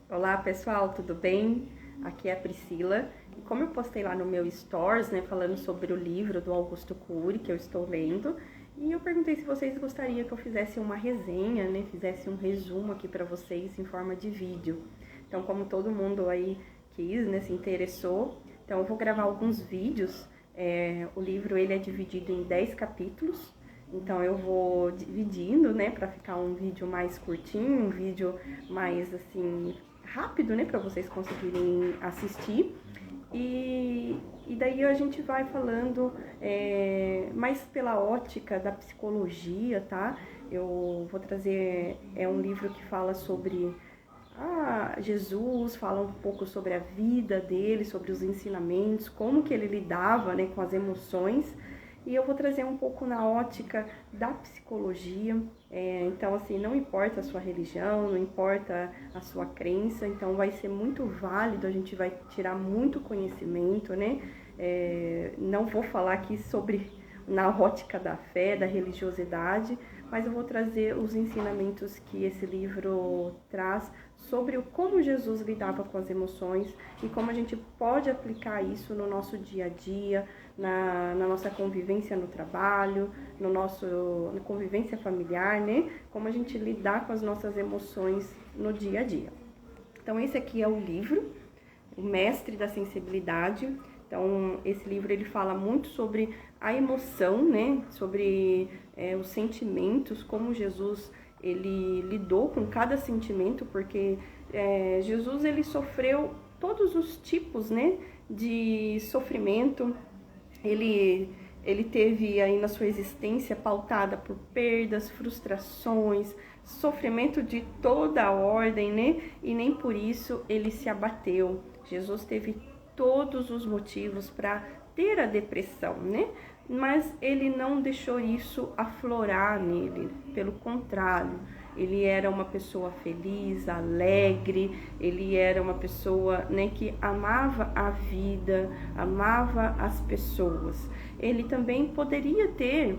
Olá pessoal, tudo bem? Aqui é a Priscila. E como eu postei lá no meu Stories, né, falando sobre o livro do Augusto Cury, que eu estou lendo, e eu perguntei se vocês gostariam que eu fizesse uma resenha, né, fizesse um resumo aqui para vocês em forma de vídeo. Então, como todo mundo aí quis, né, se interessou, então eu vou gravar alguns vídeos. O livro ele é dividido em 10 capítulos. Então eu vou dividindo, né, para ficar um vídeo mais curtinho, um vídeo mais assim rápido, né, para vocês conseguirem assistir. E daí a gente vai falando mais pela ótica da psicologia, tá? Eu vou trazer um livro que fala sobre Jesus, fala um pouco sobre a vida dele, sobre os ensinamentos, como que ele lidava, né, com as emoções. E eu vou trazer um pouco na ótica da psicologia. Então, assim, não importa a sua religião, não importa a sua crença, então vai ser muito válido, a gente vai tirar muito conhecimento, né? Não vou falar aqui sobre na ótica da fé, da religiosidade, mas eu vou trazer os ensinamentos que esse livro traz sobre como Jesus lidava com as emoções e como a gente pode aplicar isso no nosso dia a dia, na nossa convivência no trabalho, na convivência familiar, né? Como a gente lidar com as nossas emoções no dia a dia. Então esse aqui é o livro, O Mestre da Sensibilidade. Então esse livro ele fala muito sobre a emoção, né? Sobre os sentimentos, como Jesus ele lidou com cada sentimento, porque Jesus ele sofreu todos os tipos, né, de sofrimento. Ele teve aí na sua existência pautada por perdas, frustrações, sofrimento de toda a ordem, né? E nem por isso ele se abateu. Jesus teve todos os motivos para ter a depressão, né? Mas ele não deixou isso aflorar nele, pelo contrário, ele era uma pessoa feliz, alegre, ele era uma pessoa, né, que amava a vida, amava as pessoas. Ele também poderia ter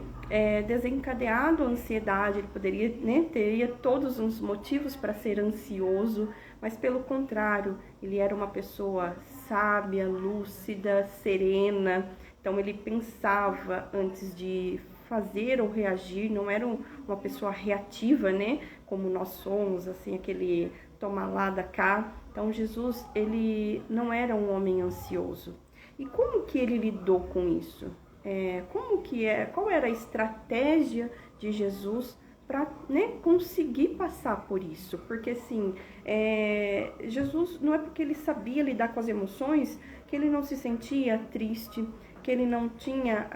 desencadeado a ansiedade, ele poderia, né, teria todos os motivos para ser ansioso, mas pelo contrário, ele era uma pessoa sábia, lúcida, serena. Então ele pensava antes de fazer ou reagir, não era uma pessoa reativa, né? Como nós somos, assim, aquele toma lá da cá. Então Jesus, ele não era um homem ansioso. E como que ele lidou com isso? Qual era a estratégia de Jesus para, né, conseguir passar por isso? Porque assim, Jesus não é porque ele sabia lidar com as emoções que ele não se sentia triste, que ele não tinha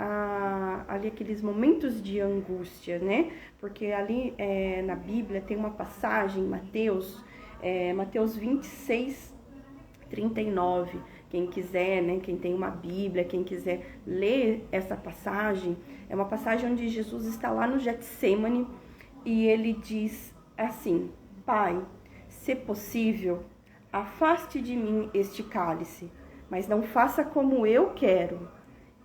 ali aqueles momentos de angústia, né? Porque ali na Bíblia tem uma passagem, Mateus 26, 39. Quem quiser, né? Quem tem uma Bíblia, quem quiser ler essa passagem, é uma passagem onde Jesus está lá no Getsêmani e ele diz assim: Pai, se possível, afaste de mim este cálice, mas não faça como eu quero,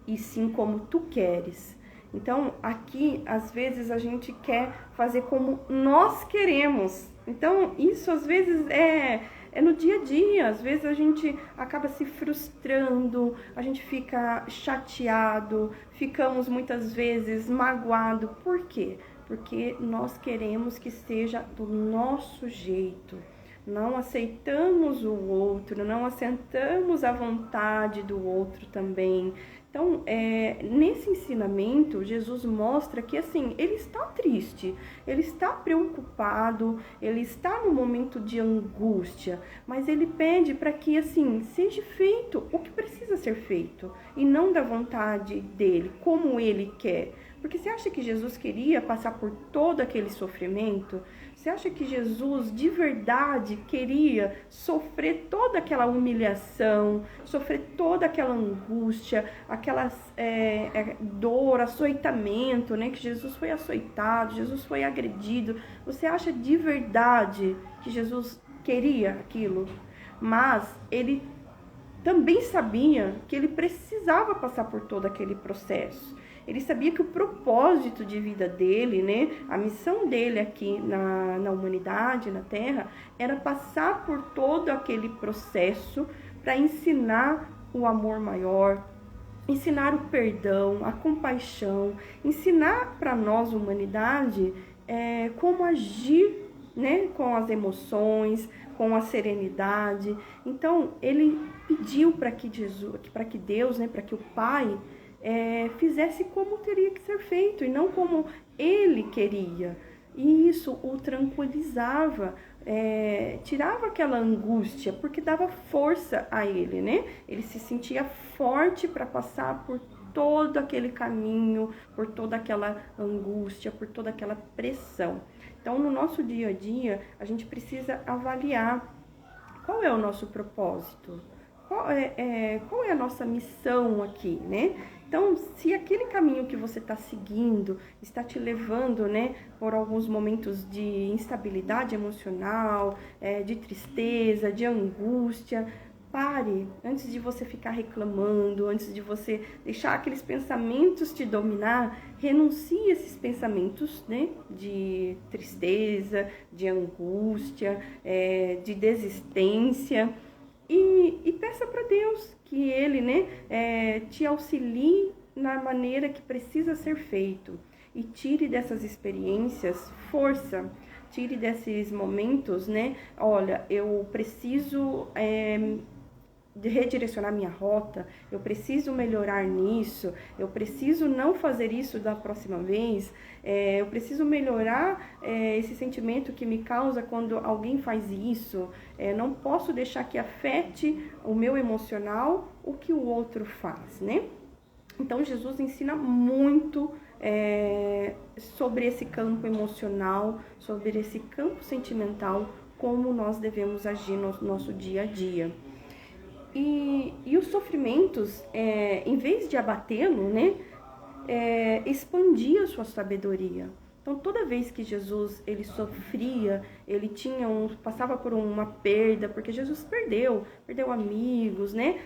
e sim como tu queres. Então, aqui, às vezes, a gente quer fazer como nós queremos. Então, isso às vezes é no dia a dia. Às vezes a gente acaba se frustrando, a gente fica chateado, ficamos muitas vezes magoado. Por quê? Porque nós queremos que seja do nosso jeito. Não aceitamos o outro, não aceitamos a vontade do outro também. Então, nesse ensinamento, Jesus mostra que, assim, ele está triste, ele está preocupado, ele está num momento de angústia, mas ele pede para que, assim, seja feito o que precisa ser feito e não da vontade dele, como ele quer. Porque você acha que Jesus queria passar por todo aquele sofrimento? Você acha que Jesus de verdade queria sofrer toda aquela humilhação, sofrer toda aquela angústia, aquela dor, açoitamento, né? Que Jesus foi açoitado, Jesus foi agredido. Você acha de verdade que Jesus queria aquilo? Mas ele também sabia que ele precisava passar por todo aquele processo. Ele sabia que o propósito de vida dele, né, a missão dele aqui na humanidade, na Terra, era passar por todo aquele processo para ensinar o amor maior, ensinar o perdão, a compaixão, ensinar para nós, humanidade, como agir, né, com as emoções, com a serenidade. Então, ele pediu para que Deus, né, para que o Pai fizesse como teria que ser feito e não como ele queria. E isso o tranquilizava, tirava aquela angústia, porque dava força a ele, né? Ele se sentia forte para passar por todo aquele caminho, por toda aquela angústia, por toda aquela pressão. Então, no nosso dia a dia, a gente precisa avaliar qual é o nosso propósito, qual é a nossa missão aqui, né? Então, se aquele caminho que você está seguindo está te levando, né, por alguns momentos de instabilidade emocional, de tristeza, de angústia, pare, antes de você ficar reclamando, antes de você deixar aqueles pensamentos te dominar, renuncie a esses pensamentos, né, de tristeza, de angústia, de desistência, e peça para Deus que Ele, né, te auxilie na maneira que precisa ser feito. E tire dessas experiências força, tire desses momentos, né, olha, eu preciso de redirecionar minha rota, eu preciso melhorar nisso, eu preciso não fazer isso da próxima vez, eu preciso melhorar esse sentimento que me causa quando alguém faz isso, não posso deixar que afete o meu emocional o que o outro faz, né? Então, Jesus ensina muito sobre esse campo emocional, sobre esse campo sentimental, como nós devemos agir no nosso dia a dia. E os sofrimentos, em vez de abatê-lo, né, expandia a sua sabedoria. Então, toda vez que Jesus ele sofria, ele passava por uma perda, porque Jesus perdeu amigos, né?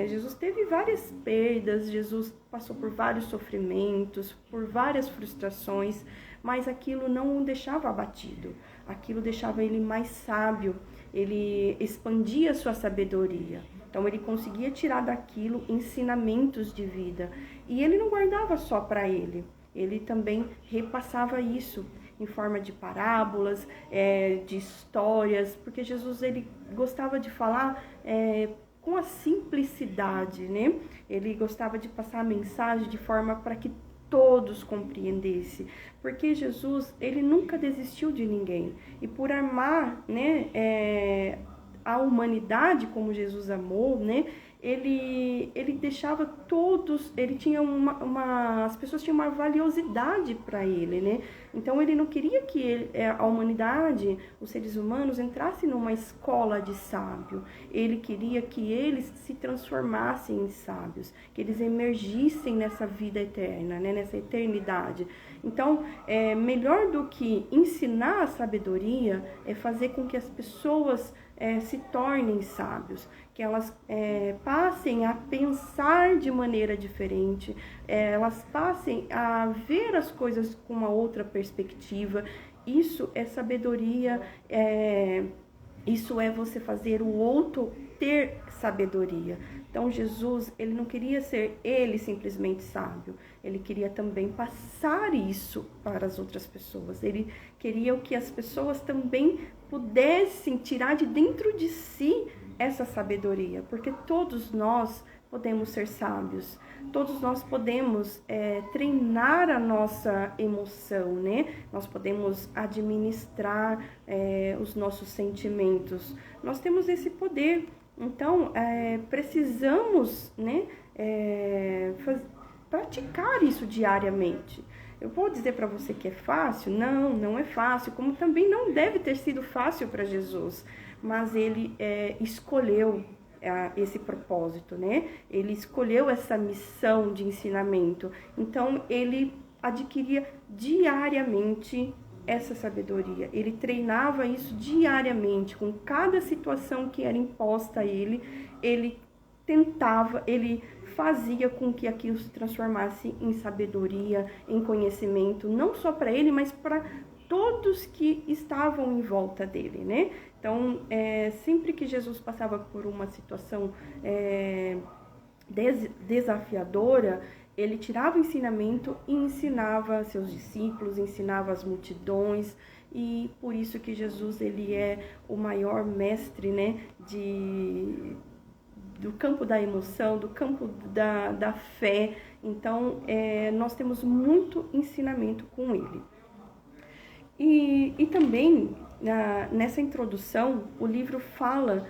Jesus teve várias perdas, Jesus passou por vários sofrimentos, por várias frustrações, mas aquilo não o deixava abatido, aquilo deixava ele mais sábio, ele expandia a sua sabedoria. Então, ele conseguia tirar daquilo ensinamentos de vida. E ele não guardava só para ele. Ele também repassava isso em forma de parábolas, de histórias. Porque Jesus, ele gostava de falar com a simplicidade, né? Ele gostava de passar a mensagem de forma para que todos compreendessem. Porque Jesus, ele nunca desistiu de ninguém. E por amar, né, a humanidade como Jesus amou, né? Ele deixava todos, ele tinha as pessoas tinham uma valiosidade para ele, né? Então ele não queria que a humanidade, os seres humanos, entrassem numa escola de sábio. Ele queria que eles se transformassem em sábios, que eles emergissem nessa vida eterna, né? Nessa eternidade. Então, melhor do que ensinar a sabedoria é fazer com que as pessoas se tornem sábios, que elas passem a pensar de maneira diferente, elas passem a ver as coisas com uma outra perspectiva. Isso é sabedoria, isso é você fazer o outro ter sabedoria. Então, Jesus, ele não queria ser ele simplesmente sábio, ele queria também passar isso para as outras pessoas. Ele queria que as pessoas também pudessem tirar de dentro de si essa sabedoria, porque todos nós podemos ser sábios, todos nós podemos treinar a nossa emoção, né? Nós podemos administrar os nossos sentimentos, nós temos esse poder. Então, precisamos, né, praticar isso diariamente. Eu vou dizer para você que é fácil? Não, não é fácil, como também não deve ter sido fácil para Jesus, mas ele escolheu esse propósito, né? Ele escolheu essa missão de ensinamento, então ele adquiria diariamente essa sabedoria, ele treinava isso diariamente, com cada situação que era imposta a ele, ele tentava, ele fazia com que aquilo se transformasse em sabedoria, em conhecimento, não só para ele, mas para todos que estavam em volta dele, né? Então, sempre que Jesus passava por uma situação desafiadora, ele tirava o ensinamento e ensinava seus discípulos, ensinava as multidões, e por isso que Jesus, ele é o maior mestre, né, do campo da emoção, do campo da fé. Então, nós temos muito ensinamento com ele. E também, nessa introdução, o livro fala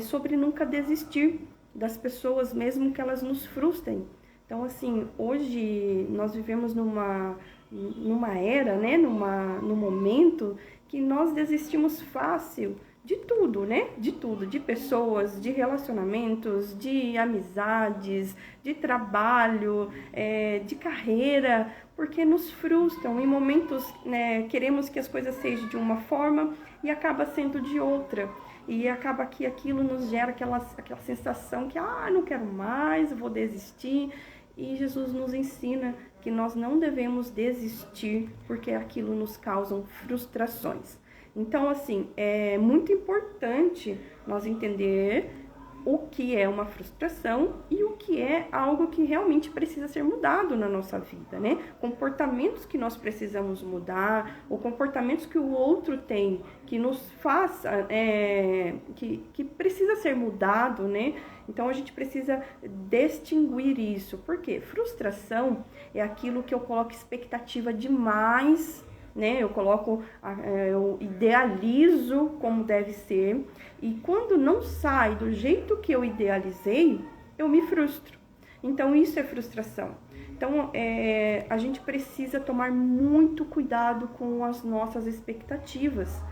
sobre nunca desistir das pessoas, mesmo que elas nos frustrem. Então, assim, hoje nós vivemos numa era, né, num momento que nós desistimos fácil de tudo, né? De tudo, de pessoas, de relacionamentos, de amizades, de trabalho, de carreira, porque nos frustram. Em momentos, né, queremos que as coisas sejam de uma forma e acaba sendo de outra. E acaba que aquilo nos gera aquela sensação que, não quero mais, vou desistir. E Jesus nos ensina que nós não devemos desistir, porque aquilo nos causa frustrações. Então, assim, é muito importante nós entender o que é uma frustração e o que é algo que realmente precisa ser mudado na nossa vida, né? Comportamentos que nós precisamos mudar, ou comportamentos que o outro tem, que nos faça, que precisa ser mudado, né? Então, a gente precisa distinguir isso. Por quê? Frustração é aquilo que eu coloco expectativa demais, né? Eu idealizo como deve ser, e quando não sai do jeito que eu idealizei, eu me frustro. Então, isso é frustração. Então, a gente precisa tomar muito cuidado com as nossas expectativas,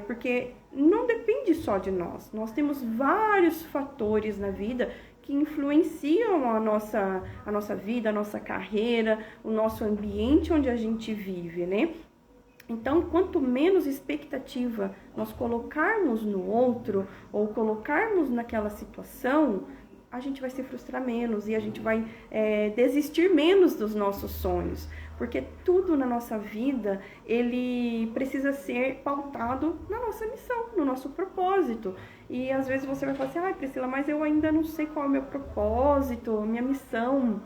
porque não depende só de nós. Nós temos vários fatores na vida que influenciam a nossa vida, a nossa carreira, o nosso ambiente onde a gente vive, né? Então, quanto menos expectativa nós colocarmos no outro ou colocarmos naquela situação, a gente vai se frustrar menos e a gente vai desistir menos dos nossos sonhos. Porque tudo na nossa vida, ele precisa ser pautado na nossa missão, no nosso propósito. E às vezes você vai falar assim, Priscila, mas eu ainda não sei qual é o meu propósito, minha missão.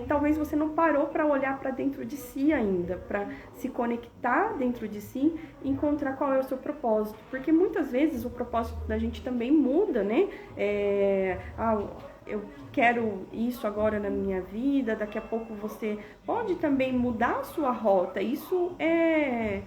Talvez você não parou para olhar para dentro de si ainda, para se conectar dentro de si e encontrar qual é o seu propósito. Porque muitas vezes o propósito da gente também muda, né? Eu quero isso agora na minha vida, daqui a pouco você pode também mudar a sua rota. Isso é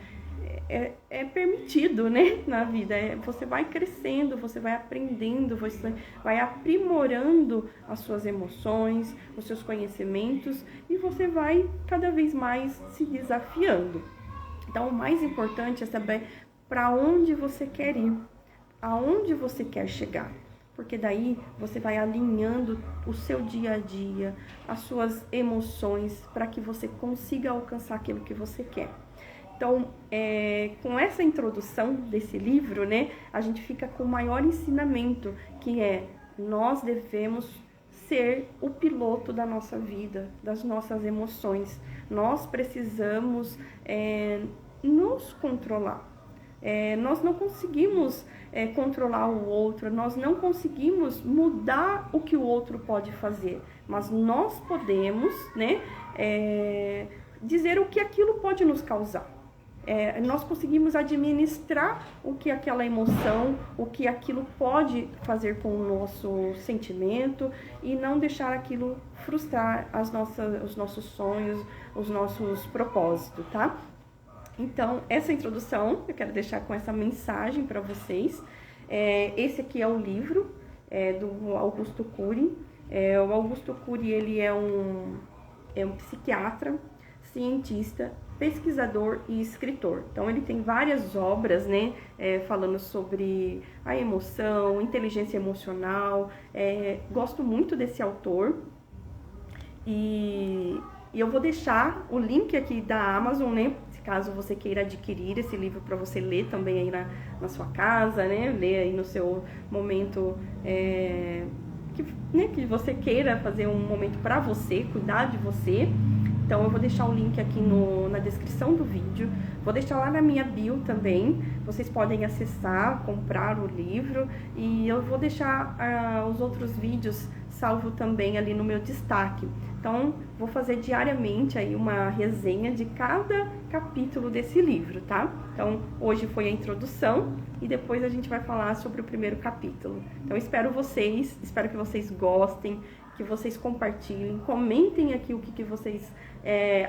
permitido, né, na vida. Você vai crescendo, você vai aprendendo, você vai aprimorando as suas emoções, os seus conhecimentos, e você vai cada vez mais se desafiando. Então, o mais importante é saber para onde você quer ir, aonde você quer chegar. Porque daí você vai alinhando o seu dia a dia, as suas emoções, para que você consiga alcançar aquilo que você quer. Então, com essa introdução desse livro, né, a gente fica com o maior ensinamento, que nós devemos ser o piloto da nossa vida, das nossas emoções. Nós precisamos nos controlar. Nós não conseguimos controlar o outro, nós não conseguimos mudar o que o outro pode fazer, mas nós podemos, né, dizer o que aquilo pode nos causar. Nós conseguimos administrar o que aquela emoção, o que aquilo pode fazer com o nosso sentimento e não deixar aquilo frustrar os nossos sonhos, os nossos propósitos, tá? Então, essa introdução eu quero deixar com essa mensagem para vocês. Esse aqui é o livro do Augusto Cury. O Augusto Cury, ele é um psiquiatra, cientista, pesquisador e escritor. Então, ele tem várias obras, né, falando sobre a emoção, inteligência emocional. Gosto muito desse autor. E eu vou deixar o link aqui da Amazon, né, caso você queira adquirir esse livro para você ler também aí na sua casa, né, ler aí no seu momento que você queira fazer um momento para você, cuidar de você. Então eu vou deixar o link aqui na descrição do vídeo, vou deixar lá na minha bio também, vocês podem acessar, comprar o livro, e eu vou deixar os outros vídeos salvo também ali no meu destaque. Então vou fazer diariamente aí uma resenha de cada capítulo desse livro, tá? Então hoje foi a introdução e depois a gente vai falar sobre o primeiro capítulo. Então espero que vocês gostem, que vocês compartilhem, comentem aqui o que vocês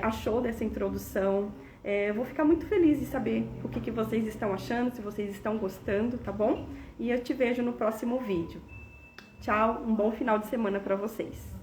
achou dessa introdução. Eu vou ficar muito feliz de saber o que vocês estão achando, se vocês estão gostando, tá bom? E eu te vejo no próximo vídeo. Tchau, um bom final de semana para vocês.